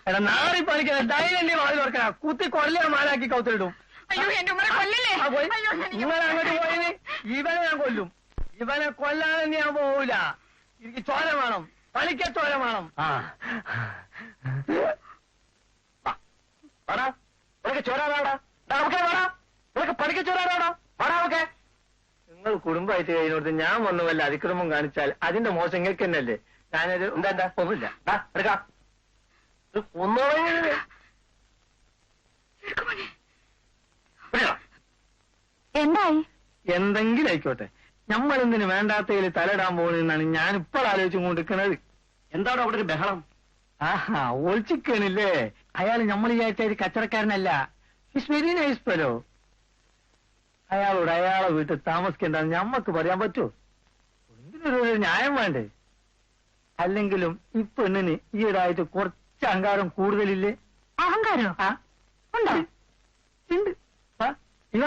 എടാ നാറി പണിക്കണ ധൈര്യം വാതിൽ ഓർക്കണ കുത്തി കൊല്ലം മാലാക്കി കൗത്തിലിടും. ഇങ്ങനെ അങ്ങോട്ട് പോയിന് ഇവനെ ഞാൻ കൊല്ലും. ഇവനെ കൊല്ലാതെ ഞാൻ പോവൂല. എനിക്ക് ചോര വേണം, പണിക്ക ചോര വേണം. നിങ്ങൾ കുടുംബമായിട്ട് കഴിഞ്ഞോടത്ത് ഞാൻ വന്നു വല്ല അതിക്രമം കാണിച്ചാൽ അതിന്റെ മോശം നിങ്ങൾക്ക് തന്നെയല്ലേ. ഞാനൊരു എന്താ ഒന്നുമില്ല എടുക്കാം. എന്തായി? എന്തെങ്കിലും ആയിക്കോട്ടെ, നമ്മളെന്തിന് വേണ്ടാത്തതിൽ തലയിടാൻ പോകുന്നതെന്നാണ് ഞാനിപ്പോൾ ആലോചിച്ചു കൊണ്ടിരിക്കുന്നത്. എന്താണ് അവിടെ ഒരു ബഹളം? ആഹാ, ഒളിച്ചിക്കണില്ലേ? അയാൾ നമ്മൾ വിചാരിച്ച കച്ചവടക്കാരനല്ല. He's very nice fellow. അയാളോട് അയാളെ വീട്ടിൽ താമസിക്കേണ്ടെന്ന് ഞമ്മക്ക് പറയാൻ പറ്റുമോ? എന്തിനൊരു ന്യായം വേണ്ടേ? അല്ലെങ്കിലും ഈ പെണ്ണിന് ഈയിടായിട്ട് കുറച്ച് അഹങ്കാരം കൂടുതലില്ലേ? അഹങ്കാരോ? ഉണ്ട്. ഇവ